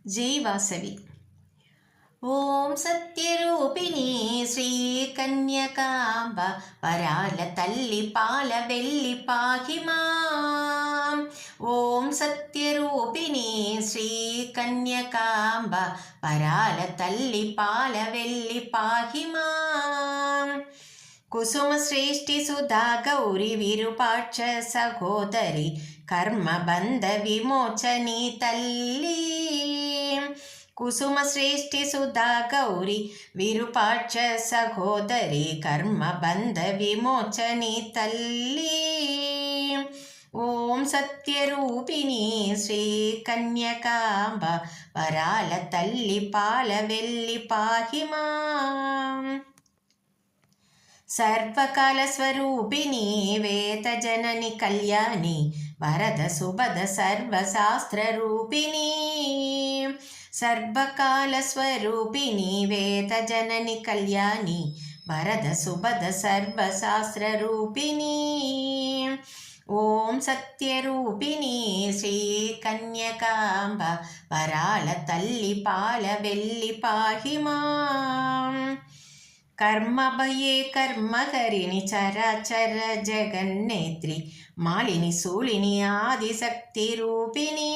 జై వాసవి. ఓం సత్యరూపిణి శ్రీ కన్యకాంబ వరాల తల్లి పాల వెల్లి పాహి మాం. ఓం సత్యరూపిణి శ్రీ కన్యకాంబ వరాల తల్లి పాల వెల్లి పాహి మాం. కుసుమ శ్రేష్ఠి సుధా గౌరి విరూపాక్ష సహోదరి కర్మబంధ విమోచని తల్లి. కుసుమ శ్రేష్ఠి సుధా గౌరి విరూపాక్ష సహోదరి కర్మబంధ విమోచని తల్లి. ఓం సత్యరూపిణి శ్రీ కన్యకాంబ వరాల తల్లి పాల వెల్లి పాహి మాం. సర్వకాల స్వరూపిణి వేద జనని కళ్యాణి వరద సుభద సర్వశాస్త్ర రూపిణి. సర్వకాల స్వరూపిణి వేద జనని కళ్యాణి వరద సుభద సర్వశాస్త్ర రూపిణి. ఓం సత్యరూపిణి శ్రీ కన్యకాంబ వరాల తల్లి పాల వెల్లి పాహి మాం. కర్మభయే కర్మకరిణి చరాచర జగన్నేత్రి మాలిని శూలిని ఆదిశక్తి రూపిణి.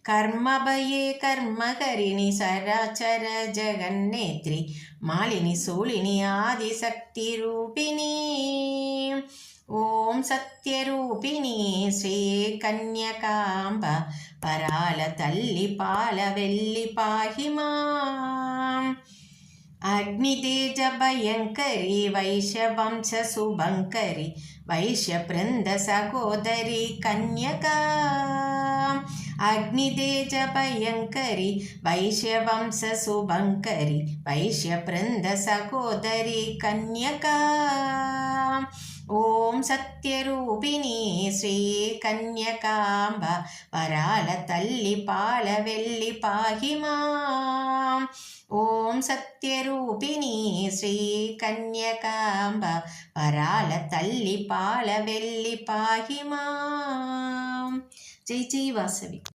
కర్మభయే కర్మకరిణి చరాచర జగన్నేత్రి మాలిని శూలిని ఆదిశక్తి రూపిణి. ఓం సత్యరూపిణి శ్రీ కన్యకాంబ వరాల తల్లి పాల వెల్లి పాహి మాం. అగ్నితేజ భయంకరి వైశ్యవంశ శుభంకరి వైశ్యబృంద సహోదరి కన్యకా. అగ్నితేజ భయంకరి వైశ్యవంశ శుభంకరి వైశ్యబృంద సహోదరి కన్యకా. ఓం సత్యరూపిణి శ్రీ కన్యకాంబ వరాల తల్లి పాల వెల్లి పాహి మాం. ఓం సత్యరూపిణి శ్రీ కన్యకాంబ వరాల తల్లి పాల వెల్లి పాహి మాం. జై జై వాసవి.